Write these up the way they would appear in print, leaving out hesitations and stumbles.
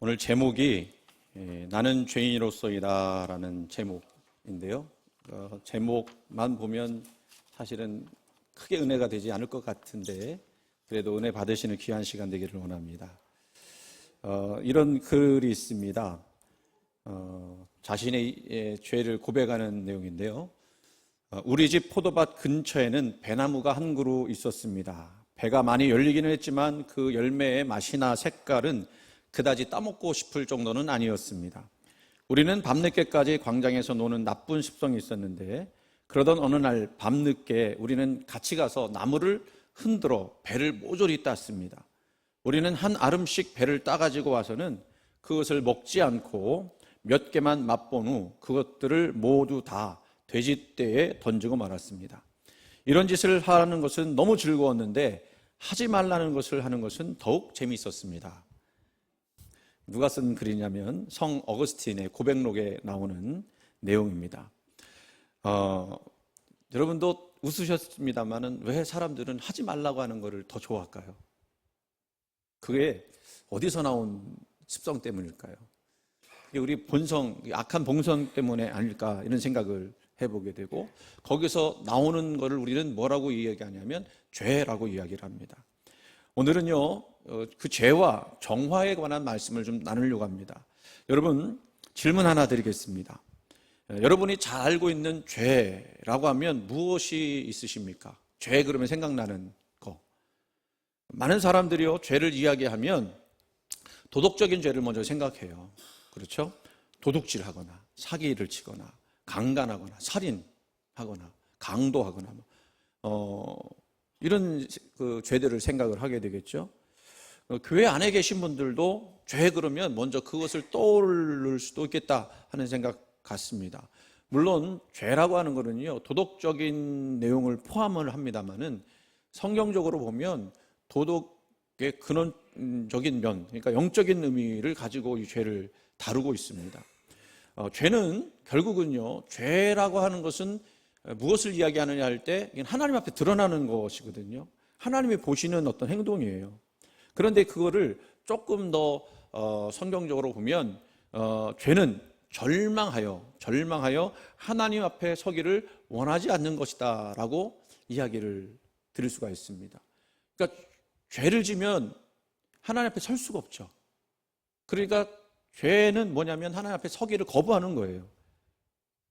오늘 제목이 나는 죄인으로서이다 라는 제목인데요. 제목만 보면 사실은 크게 은혜가 되지 않을 것 같은데 그래도 은혜 받으시는 귀한 시간 되기를 원합니다. 이런 글이 있습니다. 자신의 죄를 고백하는 내용인데요. 우리 집 포도밭 근처에는 배나무가 한 그루 있었습니다. 배가 많이 열리기는 했지만 그 열매의 맛이나 색깔은 그다지 따먹고 싶을 정도는 아니었습니다. 우리는 밤늦게까지 광장에서 노는 나쁜 습성이 있었는데 그러던 어느 날 밤늦게 우리는 같이 가서 나무를 흔들어 배를 모조리 땄습니다. 우리는 한 아름씩 배를 따가지고 와서는 그것을 먹지 않고 몇 개만 맛본 후 그것들을 모두 다 돼지떼에 던지고 말았습니다. 이런 짓을 하는 것은 너무 즐거웠는데 하지 말라는 것을 하는 것은 더욱 재미있었습니다. 누가 쓴 글이냐면 성 어거스틴의 고백록에 나오는 내용입니다. 여러분도 웃으셨습니다만 왜 사람들은 하지 말라고 하는 것을 더 좋아할까요? 그게 어디서 나온 습성 때문일까요? 우리 본성, 악한 본성 때문에 아닐까 이런 생각을 해보게 되고 거기서 나오는 것을 우리는 뭐라고 이야기하냐면 죄라고 이야기를 합니다. 오늘은요 그 죄와 정화에 관한 말씀을 좀 나누려고 합니다. 여러분 질문 하나 드리겠습니다. 여러분이 잘 알고 있는 죄라고 하면 무엇이 있으십니까? 죄 그러면 생각나는 거. 많은 사람들이요 죄를 이야기하면 도덕적인 죄를 먼저 생각해요. 그렇죠? 도둑질하거나 사기를 치거나 강간하거나 살인하거나 강도하거나 이런 그 죄들을 생각을 하게 되겠죠. 교회 안에 계신 분들도 죄 그러면 먼저 그것을 떠올릴 수도 있겠다 하는 생각 같습니다. 물론 죄라고 하는 것은요 도덕적인 내용을 포함을 합니다만은 성경적으로 보면 도덕의 근원적인 면, 그러니까 영적인 의미를 가지고 이 죄를 다루고 있습니다. 죄는 결국은요 죄라고 하는 것은 무엇을 이야기하느냐 할 때 하나님 앞에 드러나는 것이거든요. 하나님이 보시는 어떤 행동이에요. 그런데 그거를 조금 더 성경적으로 보면 죄는 절망하여 하나님 앞에 서기를 원하지 않는 것이다 라고 이야기를 드릴 수가 있습니다. 그러니까 죄를 지면 하나님 앞에 설 수가 없죠. 그러니까 죄는 뭐냐면 하나님 앞에 서기를 거부하는 거예요.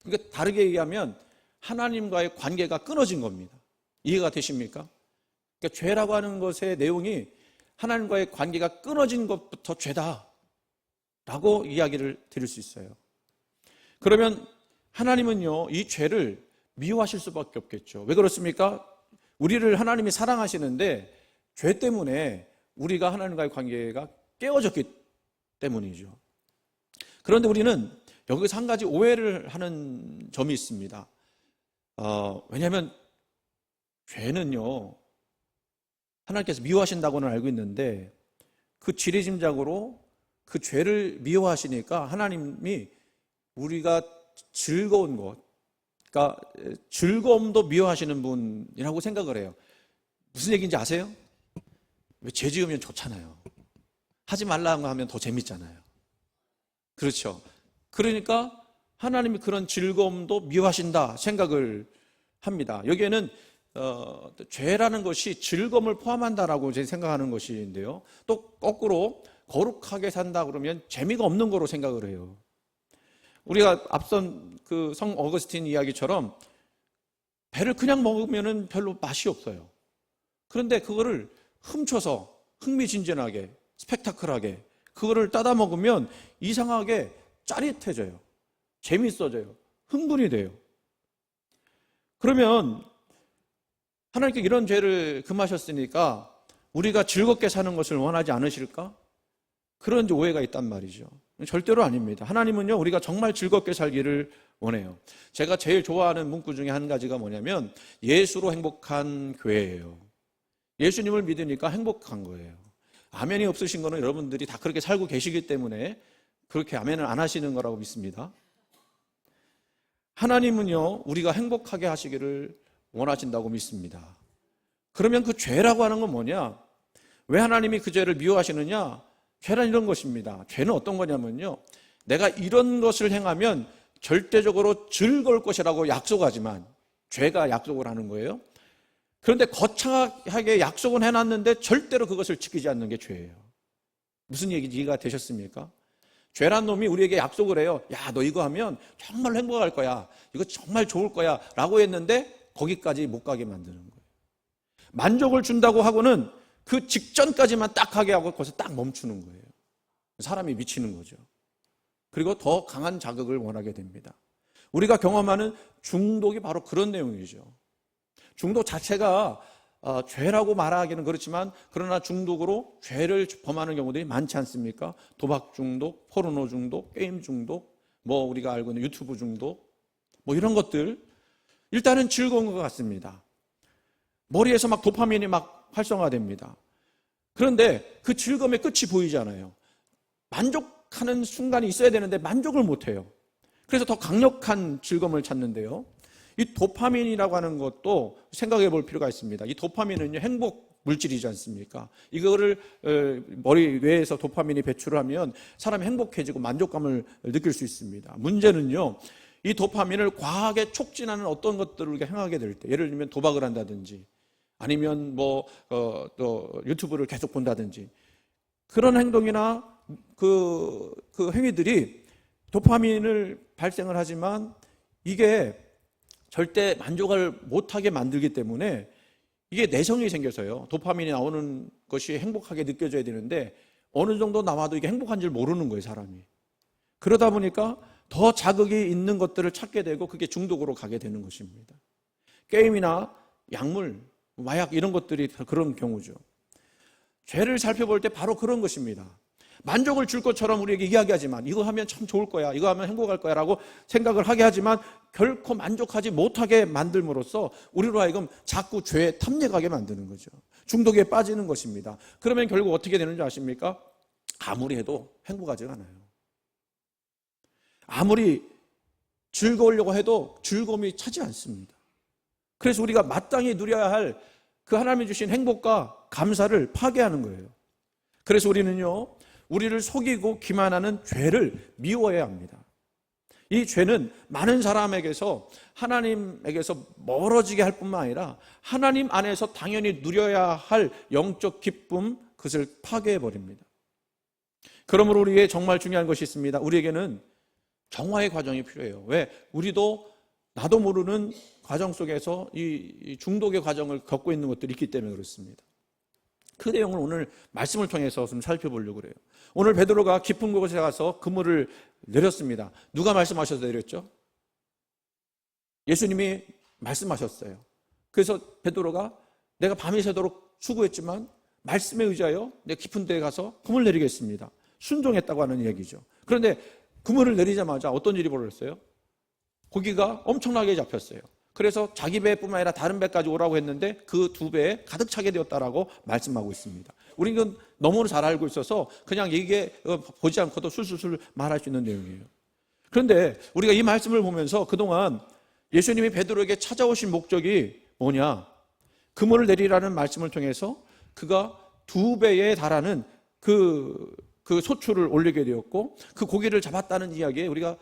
그러니까 다르게 얘기하면 하나님과의 관계가 끊어진 겁니다. 이해가 되십니까? 그러니까 죄라고 하는 것의 내용이 하나님과의 관계가 끊어진 것부터 죄다라고 이야기를 드릴 수 있어요. 그러면 하나님은요 이 죄를 미워하실 수밖에 없겠죠. 왜 그렇습니까? 우리를 하나님이 사랑하시는데 죄 때문에 우리가 하나님과의 관계가 깨어졌기 때문이죠. 그런데 우리는 여기서 한 가지 오해를 하는 점이 있습니다. 왜냐하면 죄는요 하나님께서 미워하신다고는 알고 있는데 그 지레짐작으로 그 죄를 미워하시니까 하나님이 우리가 즐거운 것, 그러니까 즐거움도 미워하시는 분이라고 생각을 해요. 무슨 얘기인지 아세요? 왜 죄 지으면 좋잖아요. 하지 말라고 하면 더 재밌잖아요. 그렇죠. 그러니까 하나님이 그런 즐거움도 미워하신다 생각을 합니다. 여기에는 죄라는 것이 즐거움을 포함한다라고 제가 생각하는 것인데요. 또 거꾸로 거룩하게 산다 그러면 재미가 없는 거로 생각을 해요. 우리가 앞선 그 성 어거스틴 이야기처럼 배를 그냥 먹으면 별로 맛이 없어요. 그런데 그거를 훔쳐서 흥미진진하게 스펙타클하게 그거를 따다 먹으면 이상하게 짜릿해져요. 재밌어져요. 흥분이 돼요. 그러면 하나님께 이런 죄를 금하셨으니까 우리가 즐겁게 사는 것을 원하지 않으실까? 그런 오해가 있단 말이죠. 절대로 아닙니다. 하나님은요 우리가 정말 즐겁게 살기를 원해요. 제가 제일 좋아하는 문구 중에 한 가지가 뭐냐면 예수로 행복한 교회예요. 예수님을 믿으니까 행복한 거예요. 아멘이 없으신 거는 여러분들이 다 그렇게 살고 계시기 때문에 그렇게 아멘을 안 하시는 거라고 믿습니다. 하나님은요 우리가 행복하게 하시기를 원하신다고 믿습니다. 그러면 그 죄라고 하는 건 뭐냐? 왜 하나님이 그 죄를 미워하시느냐? 죄란 이런 것입니다. 죄는 어떤 거냐면요, 내가 이런 것을 행하면 절대적으로 즐거울 것이라고 약속하지만, 죄가 약속을 하는 거예요. 그런데 거창하게 약속은 해놨는데 절대로 그것을 지키지 않는 게 죄예요. 무슨 얘기인지 이해가 되셨습니까? 죄란 놈이 우리에게 약속을 해요. 야, 너 이거 하면 정말 행복할 거야, 이거 정말 좋을 거야 라고 했는데 거기까지 못 가게 만드는 거예요. 만족을 준다고 하고는 그 직전까지만 딱 하게 하고 거기서 딱 멈추는 거예요. 사람이 미치는 거죠. 그리고 더 강한 자극을 원하게 됩니다. 우리가 경험하는 중독이 바로 그런 내용이죠. 중독 자체가 죄라고 말하기는 그렇지만, 그러나 중독으로 죄를 범하는 경우들이 많지 않습니까? 도박 중독, 포르노 중독, 게임 중독, 뭐 우리가 알고 있는 유튜브 중독, 뭐 이런 것들, 일단은 즐거운 것 같습니다. 머리에서 막 도파민이 막 활성화됩니다. 그런데 그 즐거움의 끝이 보이잖아요. 만족하는 순간이 있어야 되는데 만족을 못해요. 그래서 더 강력한 즐거움을 찾는데요, 이 도파민이라고 하는 것도 생각해 볼 필요가 있습니다. 이 도파민은요, 행복 물질이지 않습니까? 이거를 머리 뇌에서 도파민이 배출을 하면 사람이 행복해지고 만족감을 느낄 수 있습니다. 문제는요, 이 도파민을 과하게 촉진하는 어떤 것들을 우리가 행하게 될 때, 예를 들면 도박을 한다든지, 아니면 또 유튜브를 계속 본다든지, 그런 행동이나 그 행위들이 도파민을 발생을 하지만 이게 절대 만족을 못하게 만들기 때문에 이게 내성이 생겨서요, 도파민이 나오는 것이 행복하게 느껴져야 되는데 어느 정도 나와도 이게 행복한 줄 모르는 거예요, 사람이. 그러다 보니까 더 자극이 있는 것들을 찾게 되고 그게 중독으로 가게 되는 것입니다. 게임이나 약물, 마약 이런 것들이 그런 경우죠. 죄를 살펴볼 때 바로 그런 것입니다. 만족을 줄 것처럼 우리에게 이야기하지만, 이거 하면 참 좋을 거야, 이거 하면 행복할 거야 라고 생각을 하게 하지만 결코 만족하지 못하게 만들므로써 우리로 하여금 자꾸 죄에 탐닉하게 만드는 거죠. 중독에 빠지는 것입니다. 그러면 결국 어떻게 되는지 아십니까? 아무리 해도 행복하지 않아요. 아무리 즐거우려고 해도 즐거움이 차지 않습니다. 그래서 우리가 마땅히 누려야 할 그 하나님이 주신 행복과 감사를 파괴하는 거예요. 그래서 우리는요, 우리를 속이고 기만하는 죄를 미워해야 합니다. 이 죄는 많은 사람에게서 하나님에게서 멀어지게 할 뿐만 아니라 하나님 안에서 당연히 누려야 할 영적 기쁨, 그것을 파괴해버립니다. 그러므로 우리에게 정말 중요한 것이 있습니다. 우리에게는 정화의 과정이 필요해요. 왜? 우리도 나도 모르는 과정 속에서 이 중독의 과정을 겪고 있는 것들이 있기 때문에 그렇습니다. 그 내용을 오늘 말씀을 통해서 좀 살펴보려고 그래요. 오늘 베드로가 깊은 곳에 가서 그물을 내렸습니다. 누가 말씀하셔서 내렸죠? 예수님이 말씀하셨어요. 그래서 베드로가 내가 밤이 새도록 수고했지만 말씀에 의지하여 내가 깊은 데에 가서 그물 내리겠습니다. 순종했다고 하는 얘기죠. 그런데 그물을 내리자마자 어떤 일이 벌어졌어요? 고기가 엄청나게 잡혔어요. 그래서 자기 배뿐만 아니라 다른 배까지 오라고 했는데 그 2배에 가득 차게 되었다라고 말씀하고 있습니다. 우리는 너무 잘 알고 있어서 그냥 이게 보지 않고도 술술술 말할 수 있는 내용이에요. 그런데 우리가 이 말씀을 보면서 그동안 예수님이 베드로에게 찾아오신 목적이 뭐냐? 그물을 내리라는 말씀을 통해서 그가 2배에 달하는 그 소출을 올리게 되었고 그 고기를 잡았다는 이야기에 우리가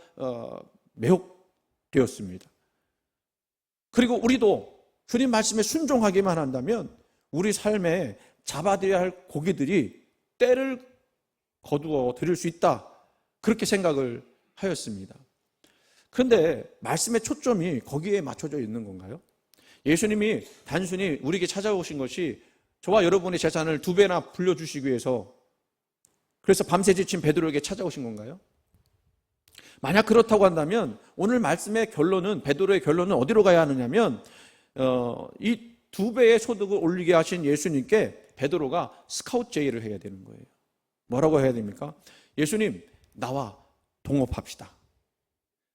매혹되었습니다. 그리고 우리도 주님 말씀에 순종하기만 한다면 우리 삶에 잡아들여야 할 고기들이 때를 거두어 드릴 수 있다, 그렇게 생각을 하였습니다. 그런데 말씀의 초점이 거기에 맞춰져 있는 건가요? 예수님이 단순히 우리에게 찾아오신 것이 저와 여러분의 재산을 2배나 불려주시기 위해서, 그래서 밤새 지친 베드로에게 찾아오신 건가요? 만약 그렇다고 한다면 오늘 말씀의 결론은, 베드로의 결론은 어디로 가야 하느냐면 이 2배의 소득을 올리게 하신 예수님께 베드로가 스카우트 제의를 해야 되는 거예요. 뭐라고 해야 됩니까? 예수님, 나와 동업합시다.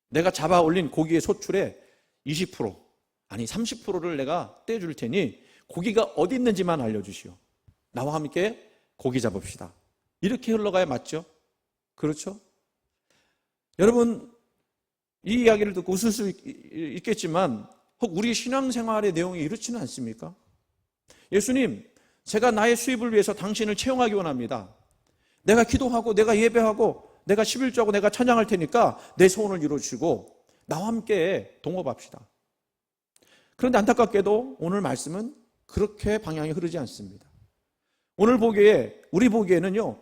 내가 잡아 올린 고기의 소출의 20%, 아니 30%를 내가 떼줄 테니 고기가 어디 있는지만 알려주시오. 나와 함께 고기 잡읍시다. 이렇게 흘러가야 맞죠? 그렇죠? 여러분, 이 이야기를 듣고 웃을 수 있겠지만 혹 우리 신앙생활의 내용이 이렇지는 않습니까? 예수님, 제가 나의 수입을 위해서 당신을 채용하기 원합니다. 내가 기도하고 내가 예배하고 내가 11조하고 내가 찬양할 테니까 내 소원을 이루어주시고 나와 함께 동업합시다. 그런데 안타깝게도 오늘 말씀은 그렇게 방향이 흐르지 않습니다. 오늘 우리 보기에는요,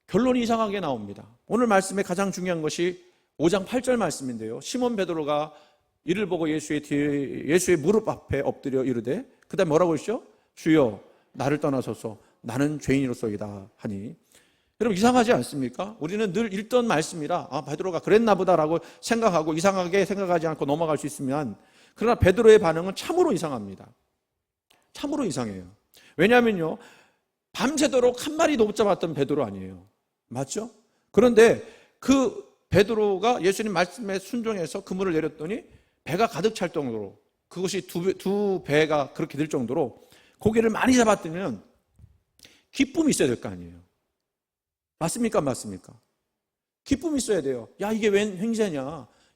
결론이 이상하게 나옵니다. 오늘 말씀의 가장 중요한 것이 5장 8절 말씀인데요. 시몬 베드로가 이를 보고 예수의 무릎 앞에 엎드려 이르되, 그 다음에 뭐라고 했죠? 주여 나를 떠나소서 나는 죄인이로소이다 하니. 여러분, 이상하지 않습니까? 우리는 늘 읽던 말씀이라 베드로가 그랬나 보다라고 생각하고 이상하게 생각하지 않고 넘어갈 수 있으면, 그러나 베드로의 반응은 참으로 이상합니다. 참으로 이상해요. 왜냐하면요, 밤새도록 한 마리도 못 잡았던 베드로 아니에요. 맞죠? 그런데 그 베드로가 예수님 말씀에 순종해서 그물을 내렸더니 배가 가득 찰 정도로, 그것이 두 배가 그렇게 될 정도로 고기를 많이 잡았다면 기쁨이 있어야 될 거 아니에요. 맞습니까? 맞습니까? 기쁨이 있어야 돼요. 야, 이게 웬 행세냐?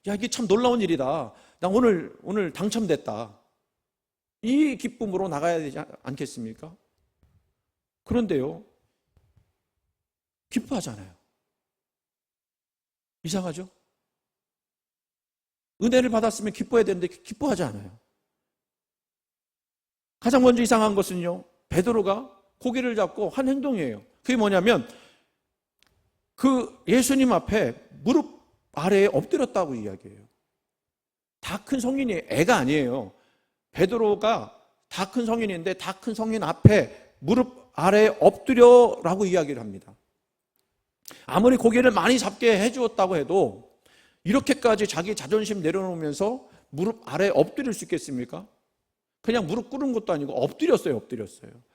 야, 이게 참 놀라운 일이다. 나 오늘 당첨됐다. 이 기쁨으로 나가야 되지 않겠습니까? 그런데요, 기뻐하잖아요. 이상하죠? 은혜를 받았으면 기뻐해야 되는데 기뻐하지 않아요. 가장 먼저 이상한 것은요, 베드로가 고기를 잡고 한 행동이에요. 그게 뭐냐면 그 예수님 앞에 무릎 아래에 엎드렸다고 이야기해요. 다 큰 성인이 애가 아니에요. 베드로가 다 큰 성인인데 다 큰 성인 앞에 무릎 아래에 엎드려라고 이야기를 합니다. 아무리 고기를 많이 잡게 해주었다고 해도 이렇게까지 자기 자존심 내려놓으면서 무릎 아래에 엎드릴 수 있겠습니까? 그냥 무릎 꿇은 것도 아니고 엎드렸어요.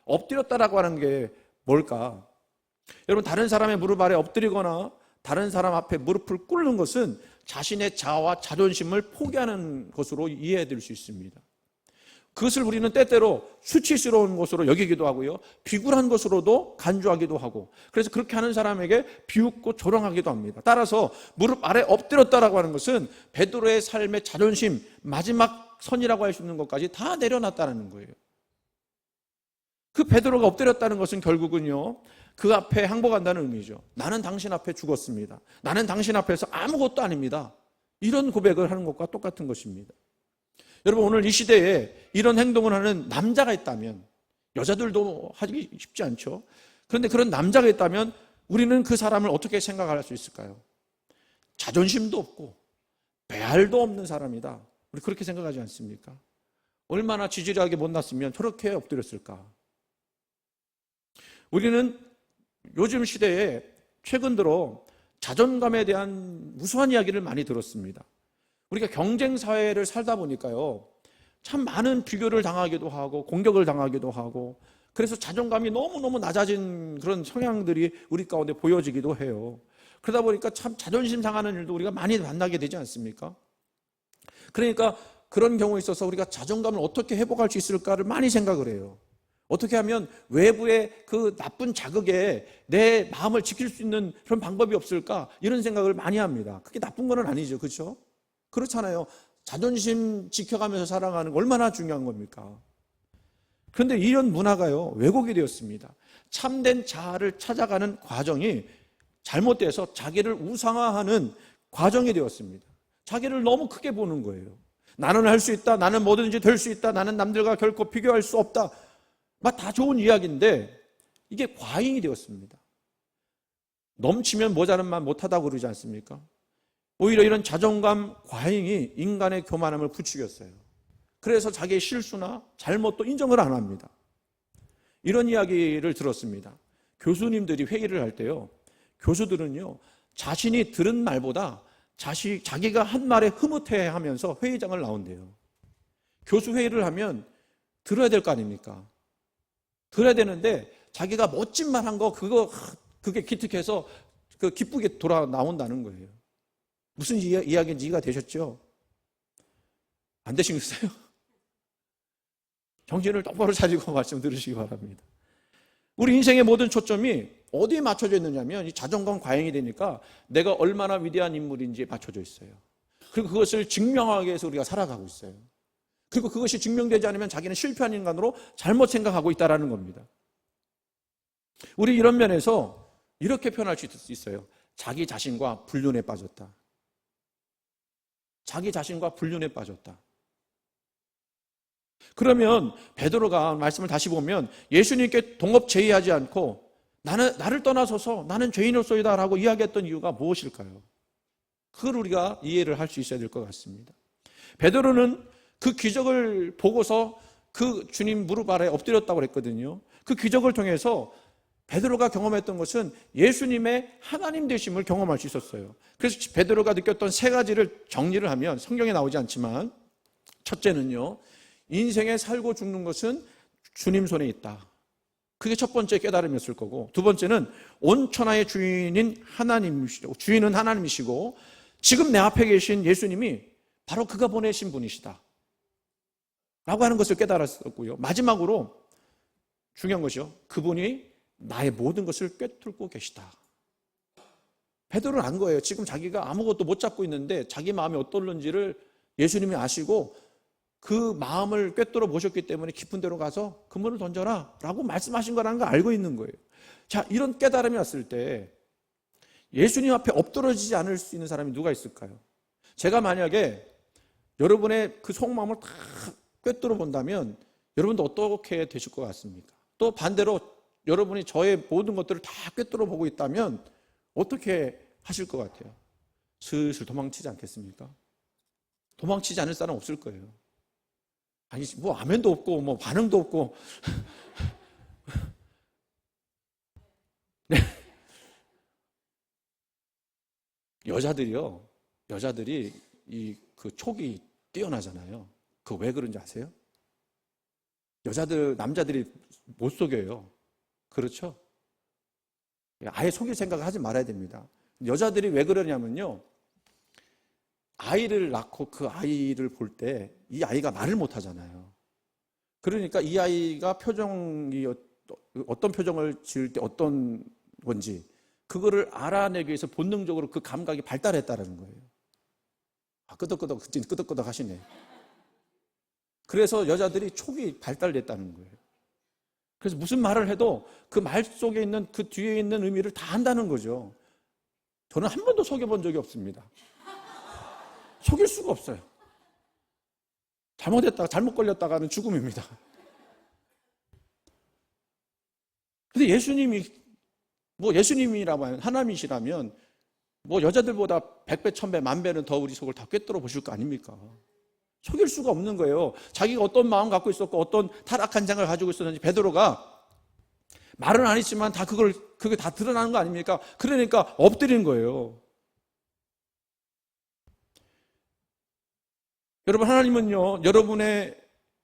엎드렸다라고 하는 게 뭘까? 여러분, 다른 사람의 무릎 아래에 엎드리거나 다른 사람 앞에 무릎을 꿇는 것은 자신의 자아와 자존심을 포기하는 것으로 이해될 수 있습니다. 그것을 우리는 때때로 수치스러운 것으로 여기기도 하고요, 비굴한 것으로도 간주하기도 하고, 그래서 그렇게 하는 사람에게 비웃고 조롱하기도 합니다. 따라서 무릎 아래 엎드렸다라고 하는 것은 베드로의 삶의 자존심, 마지막 선이라고 할 수 있는 것까지 다 내려놨다는 거예요. 그 베드로가 엎드렸다는 것은 결국은요, 그 앞에 항복한다는 의미죠. 나는 당신 앞에 죽었습니다. 나는 당신 앞에서 아무것도 아닙니다. 이런 고백을 하는 것과 똑같은 것입니다. 여러분, 오늘 이 시대에 이런 행동을 하는 남자가 있다면, 여자들도 하기 쉽지 않죠. 그런데 그런 남자가 있다면 우리는 그 사람을 어떻게 생각할 수 있을까요? 자존심도 없고 배알도 없는 사람이다. 우리 그렇게 생각하지 않습니까? 얼마나 지질하게 못났으면 저렇게 엎드렸을까? 우리는 요즘 시대에 최근 들어 자존감에 대한 무수한 이야기를 많이 들었습니다. 우리가 경쟁사회를 살다 보니까요, 참 많은 비교를 당하기도 하고 공격을 당하기도 하고, 그래서 자존감이 너무너무 낮아진 그런 성향들이 우리 가운데 보여지기도 해요. 그러다 보니까 참 자존심 상하는 일도 우리가 많이 만나게 되지 않습니까? 그러니까 그런 경우에 있어서 우리가 자존감을 어떻게 회복할 수 있을까를 많이 생각을 해요. 어떻게 하면 외부의 그 나쁜 자극에 내 마음을 지킬 수 있는 그런 방법이 없을까, 이런 생각을 많이 합니다. 그게 나쁜 건 아니죠, 그렇죠? 그렇잖아요. 자존심 지켜가면서 살아가는 거 얼마나 중요한 겁니까? 그런데 이런 문화가요, 왜곡이 되었습니다. 참된 자아를 찾아가는 과정이 잘못돼서 자기를 우상화하는 과정이 되었습니다. 자기를 너무 크게 보는 거예요. 나는 할 수 있다, 나는 뭐든지 될 수 있다, 나는 남들과 결코 비교할 수 없다. 막 다 좋은 이야기인데 이게 과잉이 되었습니다. 넘치면 모자란 말 못하다고 그러지 않습니까? 오히려 이런 자존감 과잉이 인간의 교만함을 부추겼어요. 그래서 자기의 실수나 잘못도 인정을 안 합니다. 이런 이야기를 들었습니다. 교수님들이 회의를 할 때요, 교수들은요, 자신이 들은 말보다 자기가 한 말에 흐뭇해하면서 회의장을 나온대요. 교수 회의를 하면 들어야 될 거 아닙니까? 들어야 되는데 자기가 멋진 말 한 거 그게 기특해서 기쁘게 돌아 나온다는 거예요. 무슨 이야기인지 이해가 되셨죠? 안 되시겠어요? 정신을 똑바로 차리고 말씀 들으시기 바랍니다. 우리 인생의 모든 초점이 어디에 맞춰져 있느냐면 이 자존감 과잉이 되니까 내가 얼마나 위대한 인물인지에 맞춰져 있어요. 그리고 그것을 증명하기 위해서 우리가 살아가고 있어요. 그리고 그것이 증명되지 않으면 자기는 실패한 인간으로 잘못 생각하고 있다는 겁니다. 우리 이런 면에서 이렇게 표현할 수 있어요. 자기 자신과 불륜에 빠졌다. 자기 자신과 불륜에 빠졌다. 그러면 베드로가 말씀을 다시 보면 예수님께 동업 제의하지 않고 나를 떠나서서 나는 죄인으로서이다 라고 이야기했던 이유가 무엇일까요? 그걸 우리가 이해를 할 수 있어야 될 것 같습니다. 베드로는 그 기적을 보고서 그 주님 무릎 아래 엎드렸다고 그랬거든요. 그 기적을 통해서 베드로가 경험했던 것은 예수님의 하나님 되심을 경험할 수 있었어요. 그래서 베드로가 느꼈던 세 가지를 정리를 하면, 성경에 나오지 않지만, 첫째는요, 인생에 살고 죽는 것은 주님 손에 있다. 그게 첫 번째 깨달음이었을 거고, 두 번째는 온 천하의 주인은 하나님이시고 지금 내 앞에 계신 예수님이 바로 그가 보내신 분이시다 라고 하는 것을 깨달았었고요. 마지막으로 중요한 것이요, 그분이 나의 모든 것을 꿰뚫고 계시다. 베드로는 안 거예요. 지금 자기가 아무것도 못 잡고 있는데 자기 마음이 어떨는지를 예수님이 아시고 그 마음을 꿰뚫어 보셨기 때문에 깊은 데로 가서 그물을 던져라 라고 말씀하신 거라는 걸 알고 있는 거예요. 자, 이런 깨달음이 왔을 때 예수님 앞에 엎드러지지 않을 수 있는 사람이 누가 있을까요? 제가 만약에 여러분의 그 속마음을 다 꿰뚫어 본다면 여러분도 어떻게 되실 것 같습니까? 또 반대로 여러분이 저의 모든 것들을 다 꿰뚫어 보고 있다면 어떻게 하실 것 같아요? 슬슬 도망치지 않겠습니까? 도망치지 않을 사람 없을 거예요. 아니, 뭐 아멘도 없고 뭐 반응도 없고 네. 여자들이 그 촉이 뛰어나잖아요. 그거 왜 그런지 아세요? 남자들이 못 속여요. 그렇죠? 아예 속일 생각을 하지 말아야 됩니다. 여자들이 왜 그러냐면요, 아이를 낳고 그 아이를 볼 때 이 아이가 말을 못 하잖아요. 그러니까 이 아이가 어떤 표정을 지을 때 어떤 건지 그거를 알아내기 위해서 본능적으로 그 감각이 발달했다는 거예요. 끄덕끄덕 하시네. 그래서 여자들이 촉이 발달됐다는 거예요. 그래서 무슨 말을 해도 그 말 속에 있는 그 뒤에 있는 의미를 다 안다는 거죠. 저는 한 번도 속여본 적이 없습니다. 속일 수가 없어요. 잘못 걸렸다가는 죽음입니다. 근데 예수님이라고 하면, 하나님이시라면 뭐 여자들보다 100배, 1000배, 10,000배는 더 우리 속을 다 꿰뚫어 보실 거 아닙니까? 속일 수가 없는 거예요. 자기가 어떤 마음 갖고 있었고 어떤 타락한 생각을 가지고 있었는지 베드로가 말은 안 했지만 그게 다 드러나는 거 아닙니까? 그러니까 엎드린 거예요. 여러분, 하나님은요, 여러분의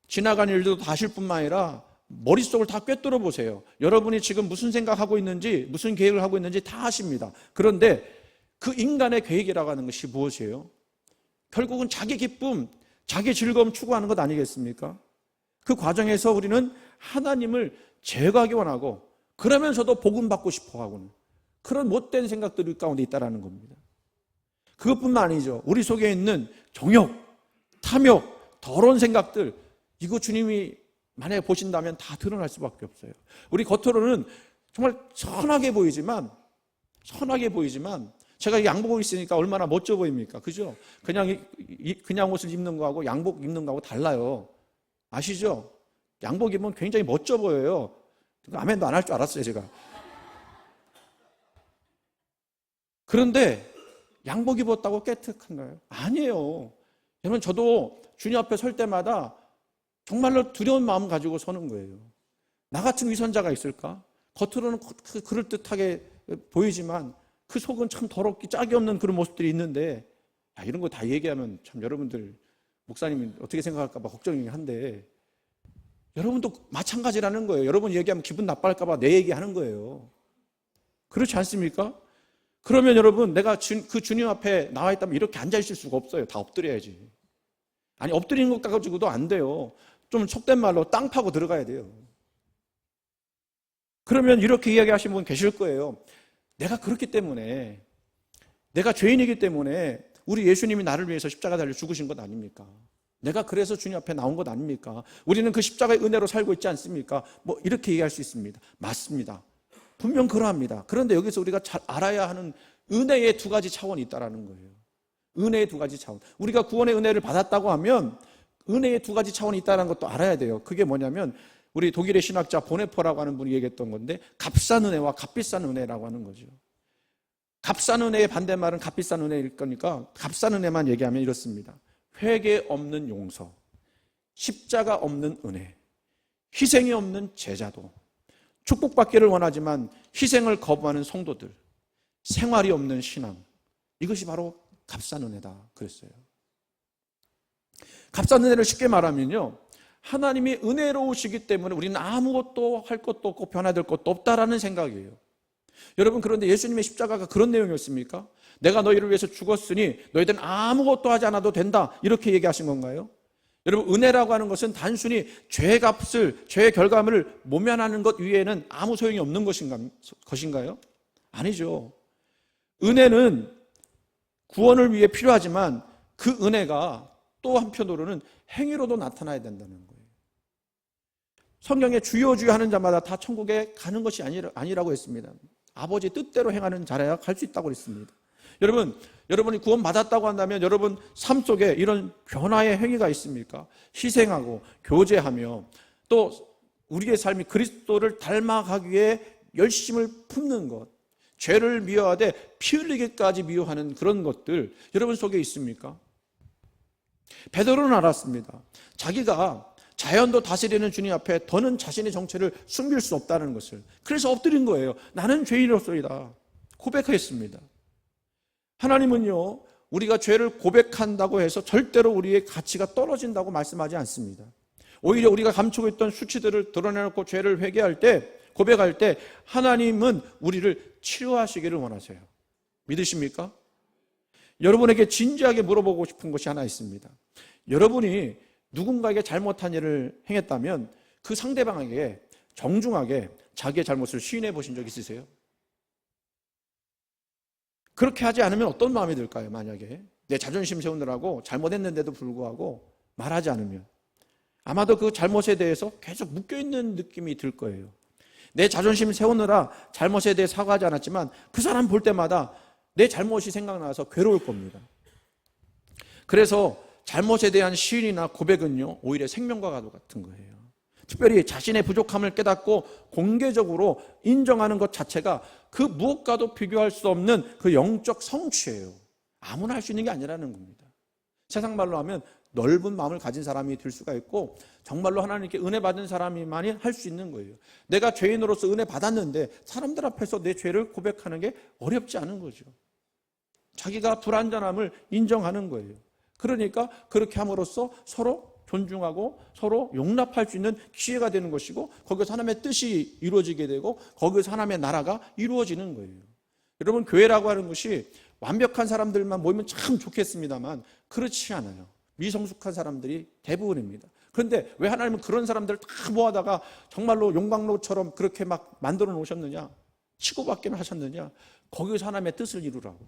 지나간 일도 다 아실 뿐만 아니라 머릿속을 다 꿰뚫어 보세요. 여러분이 지금 무슨 생각하고 있는지, 무슨 계획을 하고 있는지 다 아십니다. 그런데 그 인간의 계획이라고 하는 것이 무엇이에요? 결국은 자기 기쁨, 자기 즐거움 추구하는 것 아니겠습니까? 그 과정에서 우리는 하나님을 제거하기 원하고 그러면서도 복음받고 싶어 하고는 그런 못된 생각들이 가운데 있다는 겁니다. 그것뿐만 아니죠. 우리 속에 있는 정욕, 탐욕, 더러운 생각들, 이거 주님이 만약에 보신다면 다 드러날 수밖에 없어요. 우리 겉으로는 정말 선하게 보이지만 제가 양복을 있으니까 얼마나 멋져 보입니까? 그죠? 그냥 옷을 입는 거하고 양복 입는 거하고 달라요. 아시죠? 양복 입으면 굉장히 멋져 보여요. 아멘도 안 할 줄 알았어요, 제가. 그런데 양복 입었다고 깨끗한가요? 아니에요. 여러분, 저도 주님 앞에 설 때마다 정말로 두려운 마음 가지고 서는 거예요. 나 같은 위선자가 있을까? 겉으로는 그럴듯하게 보이지만 그 속은 참 더럽기 짝이 없는 그런 모습들이 있는데, 이런 거 다 얘기하면 참 여러분들, 목사님이 어떻게 생각할까 봐 걱정이 한데, 여러분도 마찬가지라는 거예요. 여러분 얘기하면 기분 나빠할까 봐 내 얘기하는 거예요. 그렇지 않습니까? 그러면 여러분, 내가 그 주님 앞에 나와 있다면 이렇게 앉아있을 수가 없어요. 다 엎드려야지. 아니, 엎드리는 것 가지고도 안 돼요. 좀 속된 말로 땅 파고 들어가야 돼요. 그러면 이렇게 이야기하시는 분 계실 거예요. 내가 그렇기 때문에, 내가 죄인이기 때문에 우리 예수님이 나를 위해서 십자가 달려 죽으신 것 아닙니까? 내가 그래서 주님 앞에 나온 것 아닙니까? 우리는 그 십자가의 은혜로 살고 있지 않습니까? 뭐 이렇게 얘기할 수 있습니다. 맞습니다. 분명 그러합니다. 그런데 여기서 우리가 잘 알아야 하는 은혜의 두 가지 차원이 있다는 거예요. 은혜의 두 가지 차원. 우리가 구원의 은혜를 받았다고 하면 은혜의 두 가지 차원이 있다는 것도 알아야 돼요. 그게 뭐냐면 우리 독일의 신학자 보네퍼라고 하는 분이 얘기했던 건데, 값싼 은혜와 값비싼 은혜라고 하는 거죠. 값싼 은혜의 반대말은 값비싼 은혜일 거니까 값싼 은혜만 얘기하면 이렇습니다. 회개 없는 용서, 십자가 없는 은혜, 희생이 없는 제자도, 축복받기를 원하지만 희생을 거부하는 성도들, 생활이 없는 신앙, 이것이 바로 값싼 은혜다 그랬어요. 값싼 은혜를 쉽게 말하면요, 하나님이 은혜로우시기 때문에 우리는 아무것도 할 것도 없고 변화될 것도 없다라는 생각이에요. 여러분, 그런데 예수님의 십자가가 그런 내용이었습니까? 내가 너희를 위해서 죽었으니 너희들은 아무것도 하지 않아도 된다, 이렇게 얘기하신 건가요? 여러분, 은혜라고 하는 것은 단순히 죄의 값을, 죄의 결과물을 모면하는 것 위에는 아무 소용이 없는 것인가요? 아니죠. 은혜는 구원을 위해 필요하지만 그 은혜가 또 한편으로는 행위로도 나타나야 된다는 거예요. 성경에 주여 주여 하는 자마다 다 천국에 가는 것이 아니라고 했습니다. 아버지 뜻대로 행하는 자라야 갈 수 있다고 그랬습니다. 여러분이 구원받았다고 한다면 여러분 삶 속에 이런 변화의 행위가 있습니까? 희생하고 교제하며 또 우리의 삶이 그리스도를 닮아가기 위해 열심을 품는 것, 죄를 미워하되 피 흘리기까지 미워하는 그런 것들 여러분 속에 있습니까? 베드로는 알았습니다. 자기가 자연도 다스리는 주님 앞에 더는 자신의 정체를 숨길 수 없다는 것을. 그래서 엎드린 거예요. 나는 죄인으로서이다 고백했습니다. 하나님은요, 우리가 죄를 고백한다고 해서 절대로 우리의 가치가 떨어진다고 말씀하지 않습니다. 오히려 우리가 감추고 있던 수치들을 드러내놓고 죄를 회개할 때, 고백할 때 하나님은 우리를 치료하시기를 원하세요. 믿으십니까? 여러분에게 진지하게 물어보고 싶은 것이 하나 있습니다. 여러분이 누군가에게 잘못한 일을 행했다면 그 상대방에게 정중하게 자기의 잘못을 시인해 보신 적 있으세요? 그렇게 하지 않으면 어떤 마음이 들까요? 만약에 내 자존심 세우느라고 잘못했는데도 불구하고 말하지 않으면 아마도 그 잘못에 대해서 계속 묶여있는 느낌이 들 거예요. 내 자존심 세우느라 잘못에 대해 사과하지 않았지만 그 사람 볼 때마다 내 잘못이 생각나서 괴로울 겁니다. 그래서 잘못에 대한 시인이나 고백은요, 오히려 생명과 같은 거예요. 특별히 자신의 부족함을 깨닫고 공개적으로 인정하는 것 자체가 그 무엇과도 비교할 수 없는 그 영적 성취예요. 아무나 할 수 있는 게 아니라는 겁니다. 세상 말로 하면 넓은 마음을 가진 사람이 될 수가 있고 정말로 하나님께 은혜 받은 사람이만이 할 수 있는 거예요. 내가 죄인으로서 은혜 받았는데 사람들 앞에서 내 죄를 고백하는 게 어렵지 않은 거죠. 자기가 불완전함을 인정하는 거예요. 그러니까 그렇게 함으로써 서로 존중하고 서로 용납할 수 있는 기회가 되는 것이고 거기서 하나님의 뜻이 이루어지게 되고 거기서 하나님의 나라가 이루어지는 거예요. 여러분, 교회라고 하는 것이 완벽한 사람들만 모이면 참 좋겠습니다만 그렇지 않아요. 미성숙한 사람들이 대부분입니다. 그런데 왜 하나님은 그런 사람들을 다 모아다가 정말로 용광로처럼 그렇게 막 만들어 놓으셨느냐? 치고받기는 하셨느냐? 거기서 하나님의 뜻을 이루라고.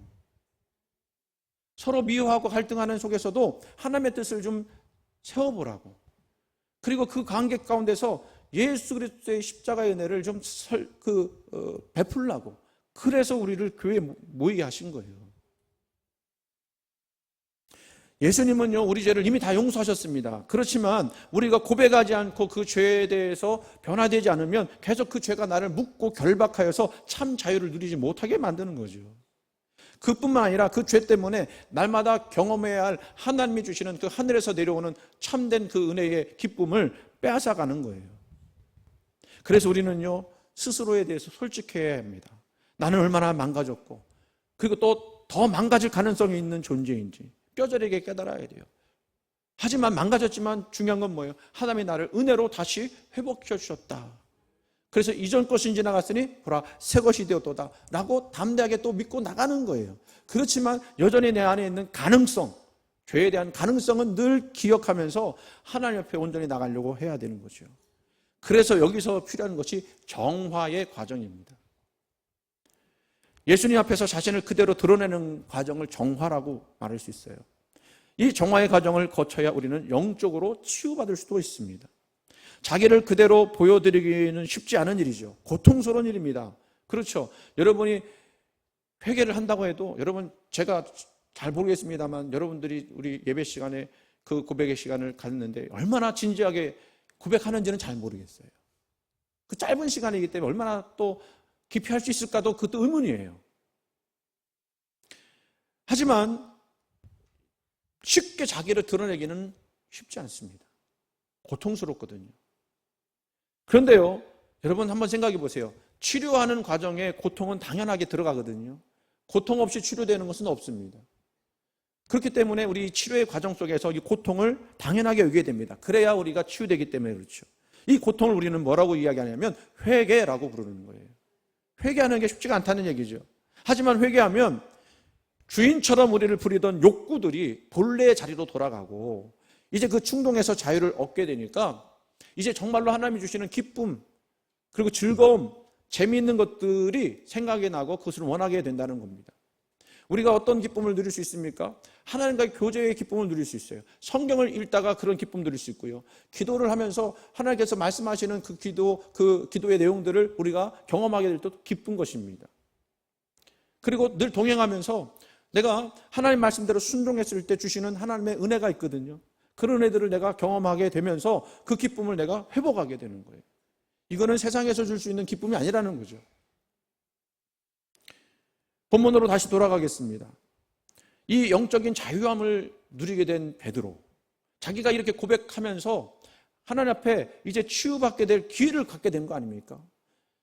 서로 미워하고 갈등하는 속에서도 하나님의 뜻을 좀 세워보라고. 그리고 그 관계 가운데서 예수 그리스도의 십자가의 은혜를 좀 베풀라고. 그래서 우리를 교회에 모이게 하신 거예요. 예수님은요, 우리 죄를 이미 다 용서하셨습니다. 그렇지만 우리가 고백하지 않고 그 죄에 대해서 변화되지 않으면 계속 그 죄가 나를 묶고 결박하여서 참 자유를 누리지 못하게 만드는 거죠. 그뿐만 아니라 그 죄 때문에 날마다 경험해야 할 하나님이 주시는 그 하늘에서 내려오는 참된 그 은혜의 기쁨을 빼앗아가는 거예요. 그래서 우리는요, 스스로에 대해서 솔직해야 합니다. 나는 얼마나 망가졌고 그리고 또 더 망가질 가능성이 있는 존재인지 뼈저리게 깨달아야 돼요. 하지만 망가졌지만 중요한 건 뭐예요? 하나님이 나를 은혜로 다시 회복시켜 주셨다. 그래서 이전 것이 지나갔으니 보라 새 것이 되었도다 라고 담대하게 또 믿고 나가는 거예요. 그렇지만 여전히 내 안에 있는 가능성, 죄에 대한 가능성은 늘 기억하면서 하나님 옆에 온전히 나가려고 해야 되는 거죠. 그래서 여기서 필요한 것이 정화의 과정입니다. 예수님 앞에서 자신을 그대로 드러내는 과정을 정화라고 말할 수 있어요. 이 정화의 과정을 거쳐야 우리는 영적으로 치유받을 수도 있습니다. 자기를 그대로 보여드리기는 쉽지 않은 일이죠. 고통스러운 일입니다. 그렇죠. 여러분이 회개를 한다고 해도 여러분 제가 잘 모르겠습니다만 여러분들이 우리 예배 시간에 그 고백의 시간을 갖는데 얼마나 진지하게 고백하는지는 잘 모르겠어요. 그 짧은 시간이기 때문에 얼마나 또 깊이 할 수 있을까도 그것도 의문이에요. 하지만 쉽게 자기를 드러내기는 쉽지 않습니다. 고통스럽거든요. 그런데요, 여러분 한번 생각해 보세요. 치료하는 과정에 고통은 당연하게 들어가거든요. 고통 없이 치료되는 것은 없습니다. 그렇기 때문에 우리 치료의 과정 속에서 이 고통을 당연하게 여기게 됩니다. 그래야 우리가 치유되기 때문에 그렇죠. 이 고통을 우리는 뭐라고 이야기하냐면 회개라고 부르는 거예요. 회개하는 게 쉽지가 않다는 얘기죠. 하지만 회개하면 주인처럼 우리를 부리던 욕구들이 본래의 자리로 돌아가고 이제 그 충동에서 자유를 얻게 되니까 이제 정말로 하나님이 주시는 기쁨 그리고 즐거움, 재미있는 것들이 생각이 나고 그것을 원하게 된다는 겁니다. 우리가 어떤 기쁨을 누릴 수 있습니까? 하나님과의 교제의 기쁨을 누릴 수 있어요. 성경을 읽다가 그런 기쁨 누릴 수 있고요. 기도를 하면서 하나님께서 말씀하시는 그 기도의 내용들을 우리가 경험하게 될 때 기쁜 것입니다. 그리고 늘 동행하면서 내가 하나님 말씀대로 순종했을 때 주시는 하나님의 은혜가 있거든요. 그런 은혜들을 내가 경험하게 되면서 그 기쁨을 내가 회복하게 되는 거예요. 이거는 세상에서 줄 수 있는 기쁨이 아니라는 거죠. 본문으로 다시 돌아가겠습니다. 이 영적인 자유함을 누리게 된 베드로, 자기가 이렇게 고백하면서 하나님 앞에 이제 치유받게 될 기회를 갖게 된 거 아닙니까?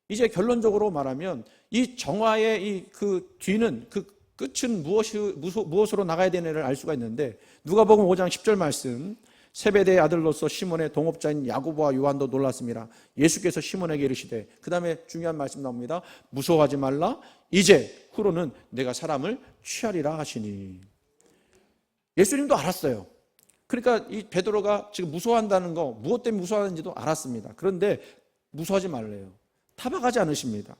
이제 결론적으로 말하면 이 정화의 그 뒤는 그 끝은 무엇으로 나가야 되는지를 알 수가 있는데 누가복음 5장 10절 말씀, 세베대의 아들로서 시몬의 동업자인 야고보와 요한도 놀랐습니다. 예수께서 시몬에게 이르시되, 그 다음에 중요한 말씀 나옵니다. 무서워하지 말라, 이제 후로는 내가 사람을 취하리라 하시니. 예수님도 알았어요. 그러니까 이 베드로가 지금 무서워한다는 거, 무엇 때문에 무서워하는지도 알았습니다. 그런데 무서워하지 말래요. 타박하지 않으십니다.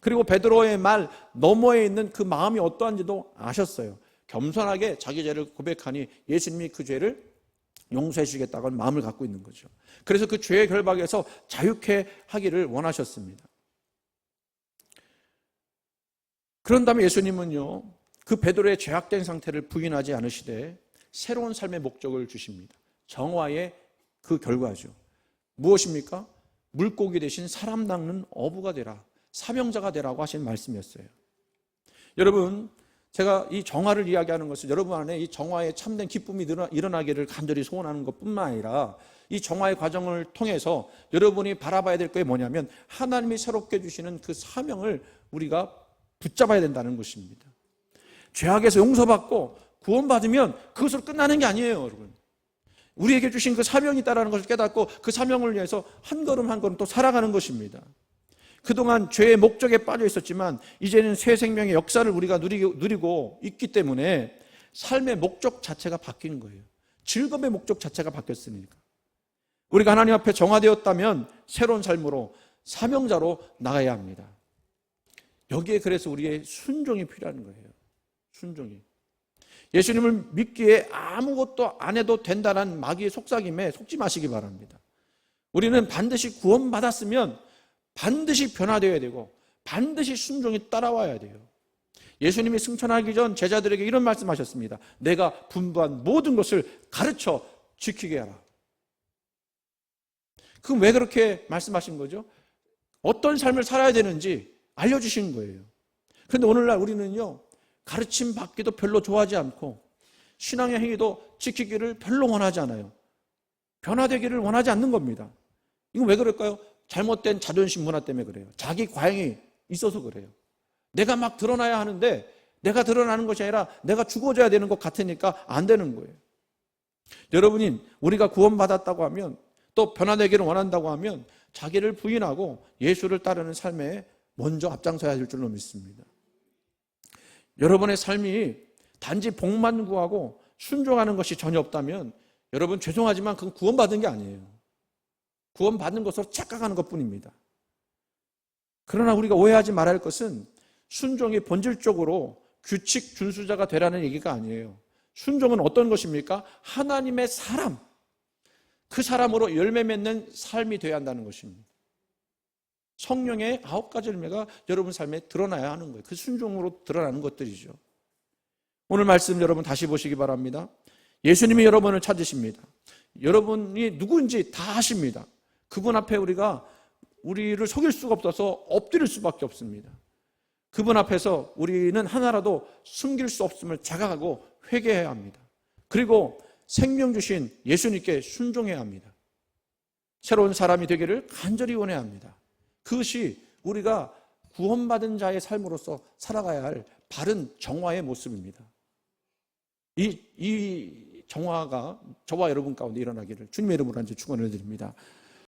그리고 베드로의 말 너머에 있는 그 마음이 어떠한지도 아셨어요. 겸손하게 자기 죄를 고백하니 예수님이 그 죄를 용서해 주시겠다고 하는 마음을 갖고 있는 거죠. 그래서 그 죄의 결박에서 자유케 하기를 원하셨습니다. 그런 다음에 예수님은요, 그 베드로의 죄악된 상태를 부인하지 않으시되 새로운 삶의 목적을 주십니다. 정화의 그 결과죠. 무엇입니까? 물고기 대신 사람 낚는 어부가 되라, 사명자가 되라고 하신 말씀이었어요. 여러분, 제가 이 정화를 이야기하는 것은 여러분 안에 이 정화의 참된 기쁨이 일어나기를 간절히 소원하는 것뿐만 아니라 이 정화의 과정을 통해서 여러분이 바라봐야 될 게 뭐냐면 하나님이 새롭게 주시는 그 사명을 우리가 붙잡아야 된다는 것입니다. 죄악에서 용서받고 구원받으면 그것으로 끝나는 게 아니에요, 여러분. 우리에게 주신 그 사명이 있다는 것을 깨닫고 그 사명을 위해서 한 걸음 한 걸음 또 살아가는 것입니다. 그동안 죄의 목적에 빠져 있었지만 이제는 새 생명의 역사를 우리가 누리고 있기 때문에 삶의 목적 자체가 바뀐 거예요. 즐거움의 목적 자체가 바뀌었으니까. 우리가 하나님 앞에 정화되었다면 새로운 삶으로 사명자로 나가야 합니다. 여기에 그래서 우리의 순종이 필요한 거예요. 순종이. 예수님을 믿기에 아무것도 안 해도 된다는 마귀의 속삭임에 속지 마시기 바랍니다. 우리는 반드시 구원받았으면 반드시 변화되어야 되고 반드시 순종이 따라와야 돼요. 예수님이 승천하기 전 제자들에게 이런 말씀하셨습니다. 내가 분부한 모든 것을 가르쳐 지키게 하라. 그럼 왜 그렇게 말씀하신 거죠? 어떤 삶을 살아야 되는지 알려주신 거예요. 그런데 오늘날 우리는요, 가르침 받기도 별로 좋아하지 않고 신앙의 행위도 지키기를 별로 원하지 않아요. 변화되기를 원하지 않는 겁니다. 이건 왜 그럴까요? 잘못된 자존심 문화 때문에 그래요. 자기 과잉이 있어서 그래요. 내가 막 드러나야 하는데 내가 드러나는 것이 아니라 내가 죽어져야 되는 것 같으니까 안 되는 거예요. 여러분이 우리가 구원받았다고 하면 또 변화되기를 원한다고 하면 자기를 부인하고 예수를 따르는 삶에 먼저 앞장서야 할 줄로 믿습니다. 여러분의 삶이 단지 복만 구하고 순종하는 것이 전혀 없다면 여러분 죄송하지만 그건 구원받은 게 아니에요. 구원받는 것으로 착각하는 것뿐입니다. 그러나 우리가 오해하지 말아야 할 것은 순종이 본질적으로 규칙 준수자가 되라는 얘기가 아니에요. 순종은 어떤 것입니까? 하나님의 사람, 그 사람으로 열매 맺는 삶이 되어야 한다는 것입니다. 성령의 9가지 열매가 여러분 삶에 드러나야 하는 거예요. 그 순종으로 드러나는 것들이죠. 오늘 말씀 여러분 다시 보시기 바랍니다. 예수님이 여러분을 찾으십니다. 여러분이 누구인지 다 아십니다. 그분 앞에 우리를 속일 수가 없어서 엎드릴 수밖에 없습니다. 그분 앞에서 우리는 하나라도 숨길 수 없음을 자각하고 회개해야 합니다. 그리고 생명 주신 예수님께 순종해야 합니다. 새로운 사람이 되기를 간절히 원해야 합니다. 그것이 우리가 구원받은 자의 삶으로서 살아가야 할 바른 정화의 모습입니다. 이 정화가 저와 여러분 가운데 일어나기를 주님의 이름으로 축원을 드립니다.